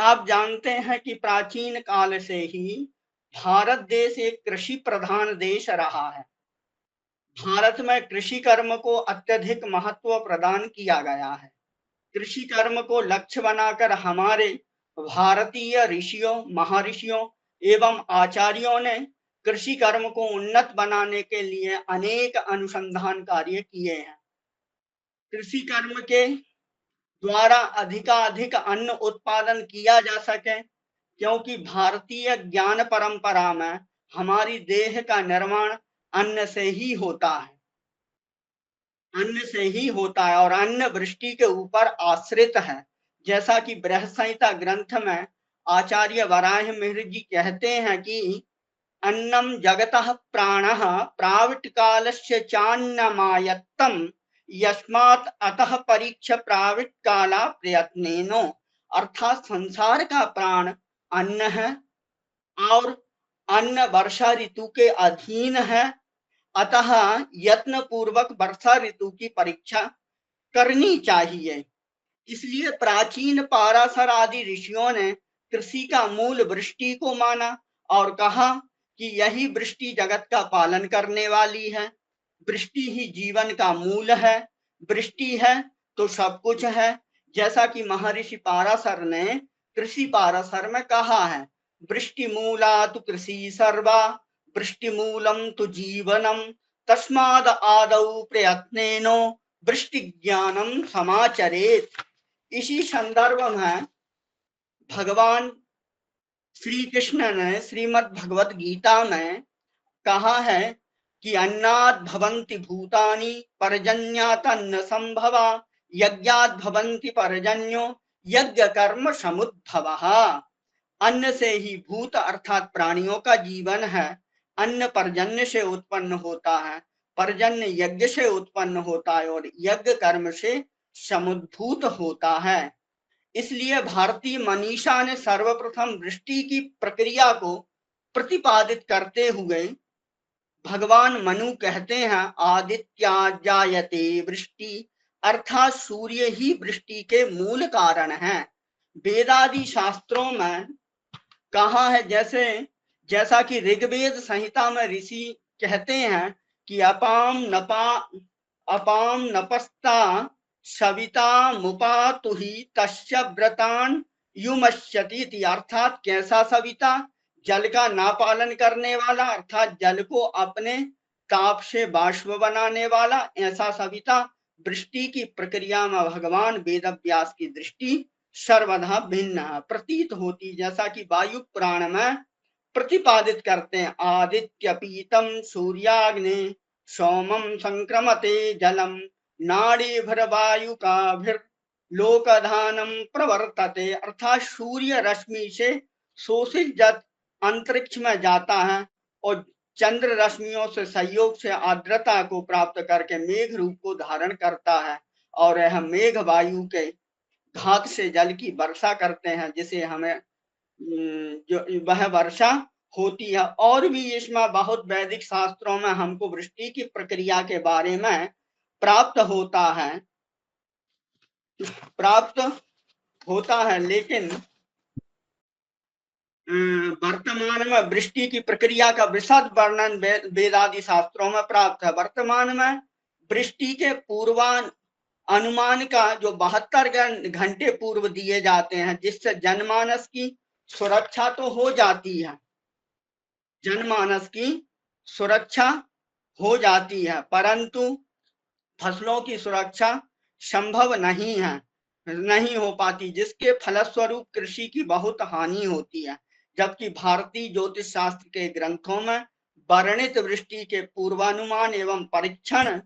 आप जानते हैं कि प्राचीन काल से ही भारत देश एक कृषि प्रधान देश रहा है। भारत में कृषि कर्म को अत्यधिक महत्व प्रदान किया गया है। कृषि कर्म को लक्ष्य बनाकर हमारे भारतीय ऋषियों, महर्षियों एवं आचार्यों ने कृषि कर्म को उन्नत बनाने के लिए अनेक अनुसंधान कार्य किए हैं। कृषि कर्म के द्वारा अधिकाधिक अन्न उत्पादन किया जा सके, क्योंकि भारतीय ज्ञान परंपरा में हमारी देह का निर्माण अन्न से ही होता है। अन्न से ही होता है और अन्न वृष्टि के ऊपर आश्रित है। जैसा कि बृहद संहिता ग्रंथ में आचार्य वराहमिहिर जी कहते हैं कि अन्नम जगतः प्राणः प्राविट कालस्य चान्नमायत्तम यस्मात् अतः परीक्ष प्राविट काला प्रयत्नेनो। अर्थात संसार का प्राण अन्न है और अन्न वर्षा ऋतु के अधीन है, अतः यत्न पूर्वक वर्षा ऋतु की परीक्षा करनी चाहिए। इसलिए प्राचीन पाराशर आदि ऋषियों ने कृषि का मूल वृष्टि को माना और कहा कि यही वृष्टि जगत का पालन करने वाली है। वृष्टि ही जीवन का मूल है। वृष्टि है तो सब कुछ है। जैसा कि महर्षि पाराशर ने कृषि पाराशर में कहा है, वृष्टि मूला तु कृषि सर्वा वृष्टि मूलम तु जीवनम तस्माद आदौ प्रयत्नेनो वृष्टि ज्ञानम समाचरेत। इसी संदर्भ में भगवान श्री कृष्ण ने श्रीमद् भगवत गीता में कहा है कि अन्नात् भवन्ति भूतानि पर्जन्यात् अन्न संभवा यज्ञात् भवन्ति पर्जन्यो यज्ञ कर्म समुद्भवः। अन्न से ही भूत अर्थात प्राणियों का जीवन है। अन्न पर्जन्य से उत्पन्न होता है, पर्जन्य यज्ञ से उत्पन्न होता है और यज्ञ कर्म से समुद्भूत होता है। इसलिए भारतीय मनीषा ने सर्वप्रथम वृष्टि की प्रक्रिया को प्रतिपादित करते हुए भगवान मनु कहते हैं, आदित्या जायते वृष्टि, अर्थात सूर्य ही वृष्टि के मूल कारण है। वेदादि शास्त्रों में कहा है, जैसा कि ऋग्वेद संहिता में ऋषि कहते हैं कि अपाम नपस्ता सविता मुपातुहि तस्य व्रतान युमश्यति। अर्थात कैसा सविता, जल का ना पालन करने वाला, अर्थात जल को अपने ताप से बाष्प बनाने वाला, ऐसा सविता। वृष्टि की प्रक्रिया में भगवान वेदव्यास की दृष्टि सर्वदा भिन्न प्रतीत होती, जैसा कि वायु पुराण में प्रतिपादित करते हैं, आदित्य पीतम सूर्याग्नि सोमम संक्रमते जलम नाड़ी भर वायु का भीर लोकधानम प्रवर्तते। अर्थात सूर्य रश्मि से शोषित जल अंतरिक्ष में जाता है और चंद्र रश्मियों से संयोग से आर्द्रता को प्राप्त करके मेघ रूप को धारण करता है और यह मेघ वायु के घात से जल की वर्षा करते हैं, जिसे हमें जो वह वर्षा होती है। और भी इसमें बहुत वैदिक शास्त्रों में हमको वृष्टि की प्रक्रिया के बारे में प्राप्त होता है, लेकिन वर्तमान में वृष्टि की प्रक्रिया का विशद वर्णन वेदादि शास्त्रों में प्राप्त है। वर्तमान में वृष्टि के पूर्वानुमान का जो 72 घंटे पूर्व दिए जाते हैं, जिससे जनमानस की सुरक्षा तो हो जाती है, जनमानस की सुरक्षा हो जाती है, परंतु फसलों की सुरक्षा संभव नहीं हो पाती, जिसके फलस्वरूप कृषि की बहुत हानि होती है। जबकि भारतीय ज्योतिष शास्त्र के ग्रंथों में वर्णित वृष्टि के पूर्वानुमान एवं परीक्षण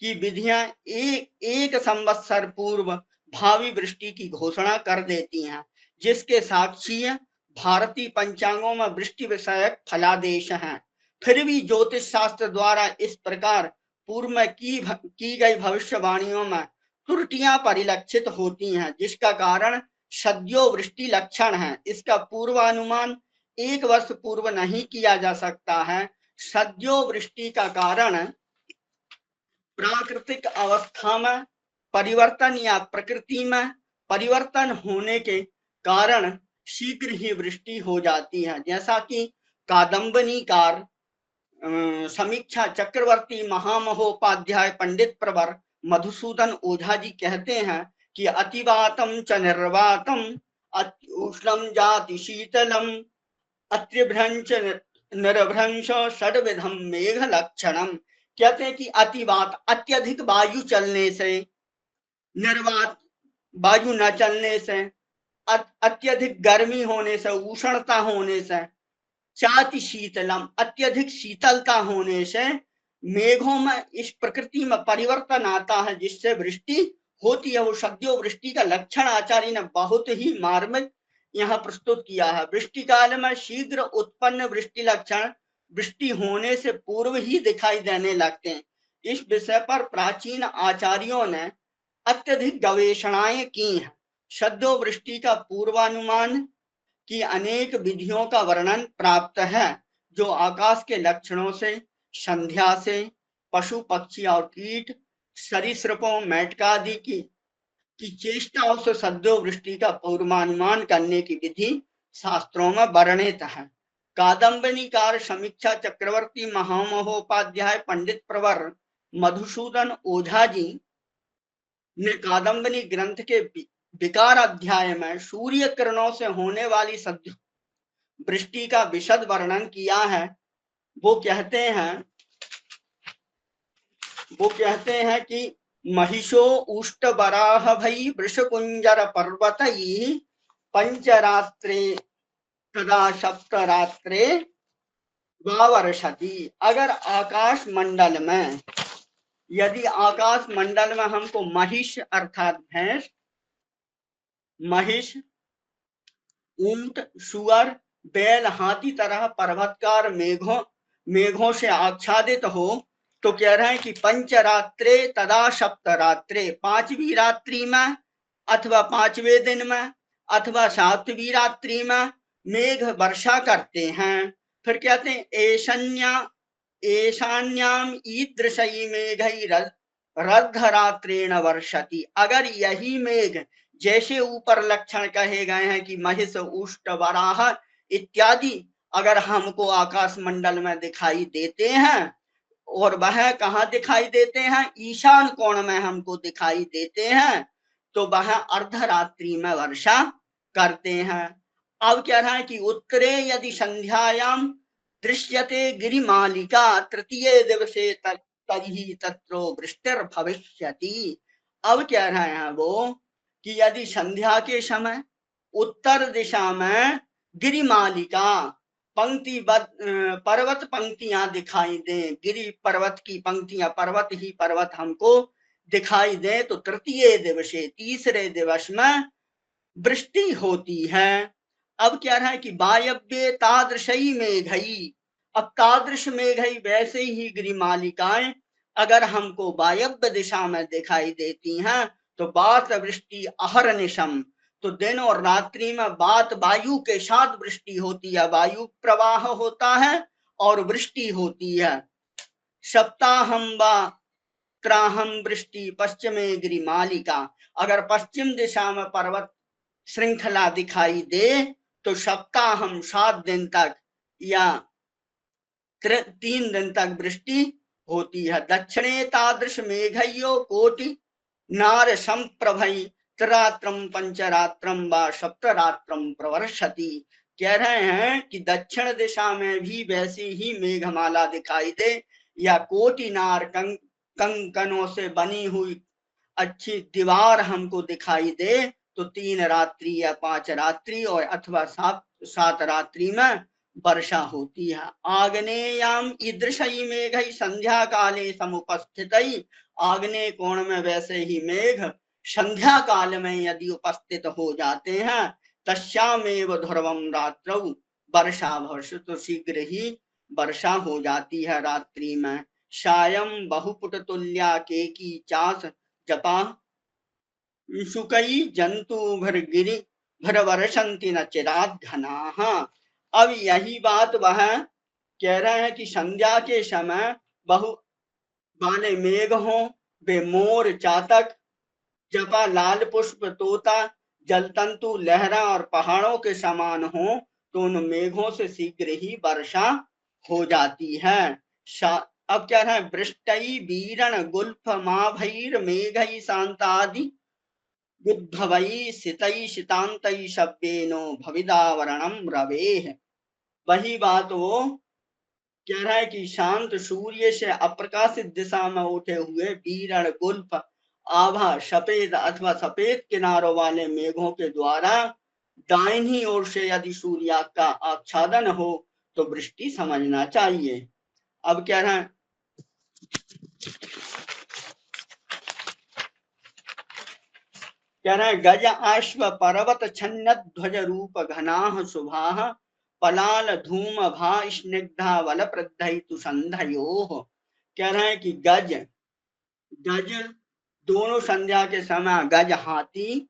की विधियां एक संवत्सर पूर्व भावी वृष्टि की घोषणा कर देती हैं, जिसके साक्षी भारतीय पंचांगों में वृष्टि विषयक फलादेश हैं। फिर भी ज्योतिष शास्त्र द्वारा इस प्रकार पूर्व में की गई भविष्यवाणियों में त्रुटियां परिलक्षित होती हैं, जिसका कारण सद्यो वृष्टि लक्षण है। इसका पूर्वानुमान 1 वर्ष पूर्व नहीं किया जा सकता है। सद्यो वृष्टि का कारण प्राकृतिक अवस्था में परिवर्तन या प्रकृति में परिवर्तन होने के कारण शीघ्र ही वृष्टि हो जाती है। जैसा कि कादम्बनीकार समीक्षा चक्रवर्ती महामहोपाध्याय पंडित प्रवर मधुसूदन ओझा जी कहते हैं कि अतिवातम च निर्वातम उष्णम जाति शीतलम अत्रिभ्रंश निर्भ्रंश षड्विधम मेघ लक्षणम। कहते हैं कि अतिवात अत्यधिक वायु चलने से, निर्वात वायु न चलने से, अत्यधिक गर्मी होने से, उष्णता होने से, चाति शीतलम अत्यधिक शीतलता होने से मेघों में इस प्रकृति में परिवर्तन आता है जिससे वृष्टि होती है। वो सद्यो वृष्टि का लक्षण आचार्य ने बहुत ही मार्मिक यहाँ प्रस्तुत किया है। वृष्टि काल में शीघ्र उत्पन्न वृष्टि लक्षण वृष्टि होने से पूर्व ही दिखाई देने लगते हैं। इस विषय पर प्राचीन आचार्यों ने अत्यधिक गवेषणाएं की हैं। सद्यो वृष्टि का पूर्वानुमान की अनेक विधियों का वर्णन प्राप्त है, जो आकाश के लक्षणों से, संध्या से, पशु पक्षी और कीट सरीसृपों मेटकादि की चेष्टाओं से सद्यो वृष्टि का पूर्वानुमान करने की विधि शास्त्रों में वर्णित है। कादम्बनीकार समीक्षा चक्रवर्ती महामहोपाध्याय पंडित प्रवर मधुसूदन ओझा जी ने कादम्बनी ग्रंथ के विकार अध्याय में सूर्य किरणों से होने वाली सद्यो वृष्टि का विशद वर्णन किया है। वो कहते हैं कि महिषो उष्ट बराह भई वृषकुंजर पर्वतई पंचरात्रे तदा सप्तरात्रे वावर्षति। अगर आकाश मंडल में, यदि आकाश मंडल में हमको महिष अर्थात भैंस, महिष, ऊंट, सुअर, बैल, हाथी तरह पर्वतकार मेघों से आच्छादित हो, तो कह रहे हैं कि पंचरात्रे तदा सप्तरात्रे, पांचवी रात्रि में अथवा पांचवें दिन में अथवा सातवीं रात्रि में मेघ वर्षा करते हैं। फिर कहते हैं ऐशान्याम ईदृशई मेघई रद्धरात्रेण वर्षति। अगर यही मेघ जैसे ऊपर लक्षण कहे गए हैं कि महिष, उष्ट, वराह इत्यादि अगर हमको आकाश मंडल में दिखाई देते हैं, और वह कहाँ दिखाई देते हैं, ईशान कोण में हमको दिखाई देते हैं, तो वह अर्धरात्रि में वर्षा करते हैं। अब कह रहा है कि उत्तरे यदि संध्यायाम दृश्यते गिरिमालिका तृतीय दिवसे तरी तत्रो वृष्टिर भविष्यति। अब कह रहे हैं वो कि यदि संध्या के समय उत्तर दिशा में गिरिमालिका पंक्ति पर्वत पंक्तियां दिखाई दें, गिरि पर्वत की पंक्तियां, पर्वत ही पर्वत हमको दिखाई दे, तो तृतीय दिवसे तीसरे दिवस में वृष्टि होती है। अब क्या है कि वायव्ये तादृशई मेघई, अब तादृश मेघई वैसे ही गिरिमालिकाएं अगर हमको वायव्य दिशा में दिखाई देती हैं, तो बात वृष्टि अहर्निशम, तो दिन और रात्रि में बात वायु के साथ वृष्टि होती है, वायु प्रवाह होता है और वृष्टि होती है। सप्ताहम व त्राहम वृष्टि पश्चिमे गिरिमालिका, अगर पश्चिम दिशा में पर्वत श्रृंखला दिखाई दे तो सप्ताहम 7 दिन तक या 3 दिन तक वृष्टि होती है। दक्षिणे तादृश मेघयो कोटि नार संप्रभई त्रात्रम पंचरात्रम व सप्तरात्रम प्रवर्षति। कह रहे हैं कि दक्षिण दिशा में भी वैसी ही मेघमाला दिखाई दे, या कोटि नार कंकनों से बनी हुई अच्छी दीवार हमको दिखाई दे, तो 3 रात्रि या 5 रात्रि और अथवा 7 रात्रि में वर्षा होती है। आग्नेयाम ईदृशई मेघई संध्या काले समुपस्थितई, आग्नेय कोण में वैसे ही मेघ संध्या काल में यदि उपस्थित हो जाते हैं, तस्यामेव ध्रुवम रात्रौ वर्षा भवति, तो शीघ्र ही वर्षा हो जाती है रात्रि में। सायं बहुपुट तुल्या केकी चास जपा शुकई जंतु भरगिरि भरवर्षन्ति न चिराद घनाः। अब यही बात वह कह रहे हैं कि संध्या के समय बहु वाले मेघ हों, वे मोर, चातक, जपा, लाल पुष्प, तोता, जल तंतु लहरा और पहाड़ों के समान हो तो उन मेघों से शीघ्र ही वर्षा हो जाती है। अब क्या है, वृष्टि बीरण गुल्फ माभैर मेघई शांतादि गुद्भवई सितई शितांतई शब्देनो भविदावरणम रवेह। वही बात वो कह रहा है कि शांत सूर्य से अप्रकाशित दिशा में उठे हुए बीरण गुल्फ आभा सफेद अथवा सफेद किनारों वाले मेघों के द्वारा दाहिनी ओर से यदि सूर्य का आच्छादन हो तो वृष्टि समझना चाहिए। अब कह रहा है, गज अश्व पर्वत छन्न ध्वज रूप घनाह शुभाः पलाल धूम भा स्निग्धा वल प्रद्धयितु संधयोः। कह रहे हैं कि गज दोनों संध्या के समय गज हाथी,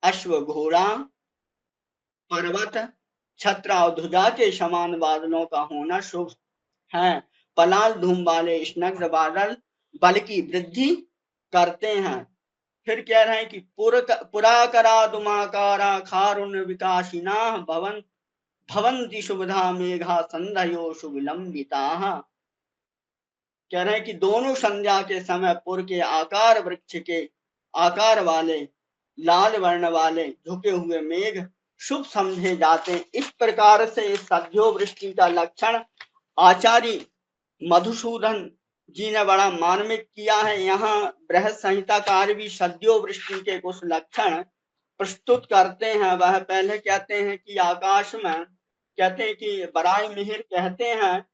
अश्व घोड़ा, पर्वत छत्र और ध्वजा के समान बादलों का होना शुभ है। पलाल धूम वाले स्निग्ध बादल बल की वृद्धि करते हैं। फिर कह रहे हैं कि पुराकरा दुमाकारा खारुण्य विकासिना भवंती शुभधा मेघा संधयो सुविलंबिता। कह रहे हैं कि दोनों संध्या के समय पुर के आकार वृक्ष के आकार वाले लाल वर्ण वाले झुके हुए मेघ शुभ समझे जाते हैं। इस प्रकार से सद्यो वृष्टि का लक्षण आचार्य मधुसूदन जी ने बड़ा मार्मिक किया है। यहाँ बृहद संहिताकार भी सद्यो वृष्टि के कुछ लक्षण प्रस्तुत करते हैं। वह पहले कहते हैं कि आकाश में, कहते हैं कि बराय मिहिर कहते हैं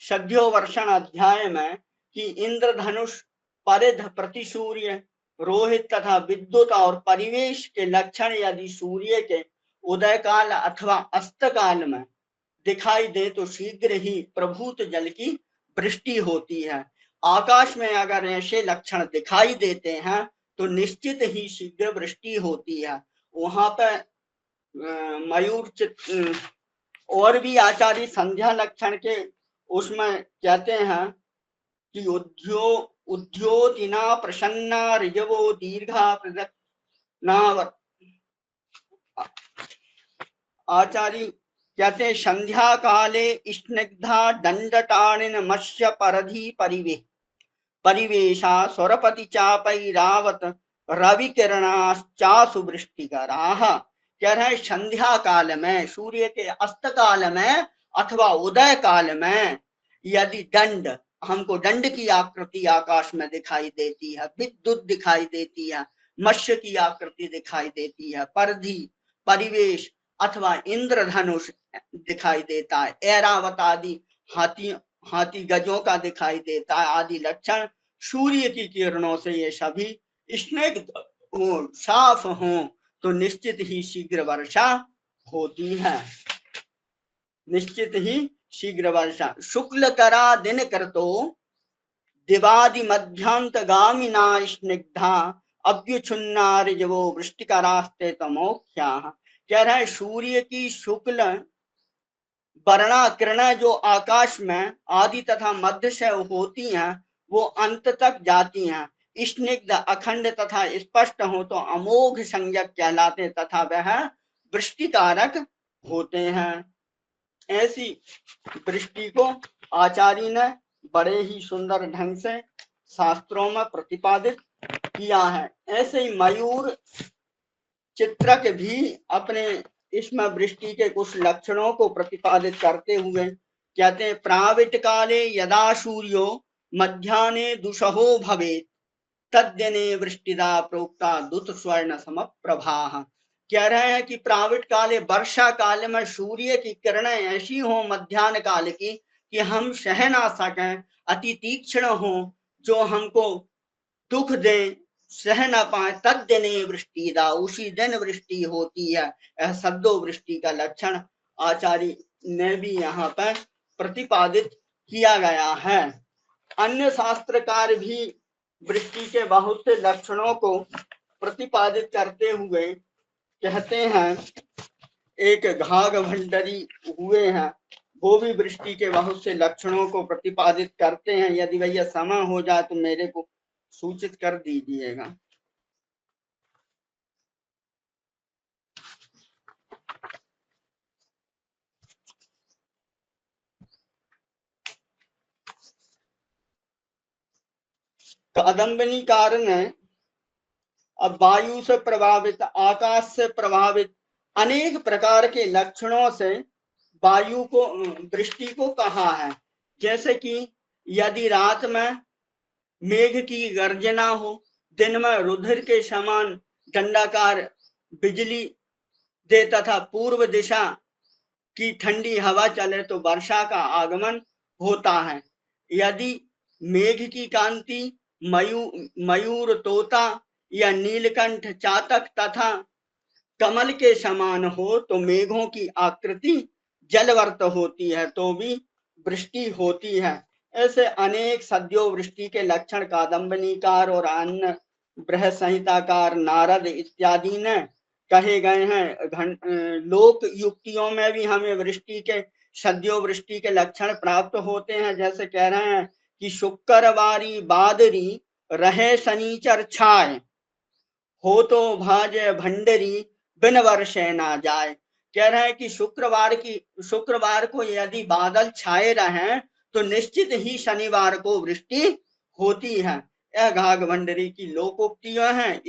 सद्यो वर्षण अध्याय में कि इंद्रधनुष, परिध, प्रतिसूर्य, रोहित तथा विद्युत और परिवेश के लक्षण यदि सूर्य के उदय काल अथवा अस्त काल में दिखाई दे तो शीघ्र ही प्रभूत जल की वृष्टि होती है। आकाश में अगर ऐसे लक्षण दिखाई देते हैं तो निश्चित ही शीघ्र वृष्टि होती है। वहां पर मयूर चित्र और भी आचार्य संध्या लक्षण के उसमें कहते हैं कि उद्योतिना प्रसन्ना ऋजवो दीर्घा प्रदक्षिणा। आचार्य कहते हैं संध्या काले स्निग्धा दंडटाणिन मत्स्य परधि परिवेशा स्वरपति चापैरावत रवि किरणाश्चासु वृष्टिकराः। कह रहे हैं संध्या काल में, सूर्य के अस्त काल में अथवा उदय काल में यदि दंड, हमको दंड की आकृति आकाश में दिखाई देती है, विद्युत दिखाई देती है, मत्स्य की आकृति दिखाई देती है, परिधि परिवेश अथवा इंद्रधनुष दिखाई देता है, ऐरावत आदि हाथी गजों का दिखाई देता है आदि लक्षण सूर्य की किरणों से ये सभी स्निग्ध हो, साफ हो तो निश्चित ही शीघ्र वर्षा होती है। निश्चित ही शीघ्र वर्षा। शुक्ल करा दिन करतो दिवादि मध्यांत गामिना स्निग्धा अभ्युच्छुन्ना ऋजवो वृष्टिकरास्ते तमोख्या। कह रहे हैं सूर्य की शुक्ल वर्णा किरणें जो आकाश में आदि तथा मध्य से होती हैं वो अंत तक जाती हैं। स्निग्ध, अखंड तथा स्पष्ट हो तो अमोघ संज्ञक कहलाते तथा वह वृष्टिकारक होते हैं। ऐसी वृष्टि को आचार्य ने बड़े ही सुंदर ढंग से शास्त्रों में प्रतिपादित किया है। ऐसे ही मयूर चित्रक भी अपने इसमें वृष्टि के कुछ लक्षणों को प्रतिपादित करते हुए कहते हैं प्राविट काले यदा सूर्यो मध्याह्ने दुसहो भवेत् तद्दिने वृष्टिदा प्रोक्ता दुत स्वर्ण समप्रभा। कह रहे हैं कि प्राविट काले, वर्षा काल में सूर्य की किरणें ऐसी हो मध्याह्न काल की कि हम सह ना सकें, अति तीक्ष्ण हो, जो हमको दुख दे, सह ना पाए, तद्दिने वृष्टिदा, उसी दिन वृष्टि होती है। यह सद्यो वृष्टि का लक्षण आचार्य ने भी यहाँ पर प्रतिपादित किया गया है। अन्य शास्त्रकार भी वृष्टि के बहुत से लक्षणों को प्रतिपादित करते हुए कहते हैं, एक घाघ भंडरी हुए हैं, वो भी वृष्टि के बहुत से लक्षणों को प्रतिपादित करते हैं। यदि भैया समय हो जाए तो मेरे को सूचित कर दीजिएगा। कादम्बनीकार ने अब वायु से प्रभावित, आकाश से प्रभावित अनेक प्रकार के लक्षणों से वायु को, वृष्टि को कहा है। जैसे कि यदि रात में मेघ की गर्जना हो, दिन में रुधिर के समान दंडाकार बिजली दे तथा पूर्व दिशा की ठंडी हवा चले तो वर्षा का आगमन होता है। यदि मेघ की कांति मयूर, तोता या नीलकंठ, चातक तथा कमल के समान हो तो मेघों की आकृति जलवर्त होती है, तो भी वृष्टि होती है। ऐसे अनेक सद्यो वृष्टि के लक्षण कादम्बनीकार और अन्य बृहत संहिताकार, नारद इत्यादि ने कहे गए हैं। लोक युक्तियों में भी हमें वृष्टि के, सद्यो वृष्टि के लक्षण प्राप्त होते हैं। जैसे कह रहे हैं कि शुक्रवारी बादरी रहे शनिचर छाए, हो तो भाजे भंडरी बिन वर्षे ना जाए। कह रहे हैं कि शुक्रवार को यदि बादल छाए रहें तो निश्चित ही शनिवार को वृष्टि होती है। यह घाघ भंडरी की लोकोक्तियां हैं।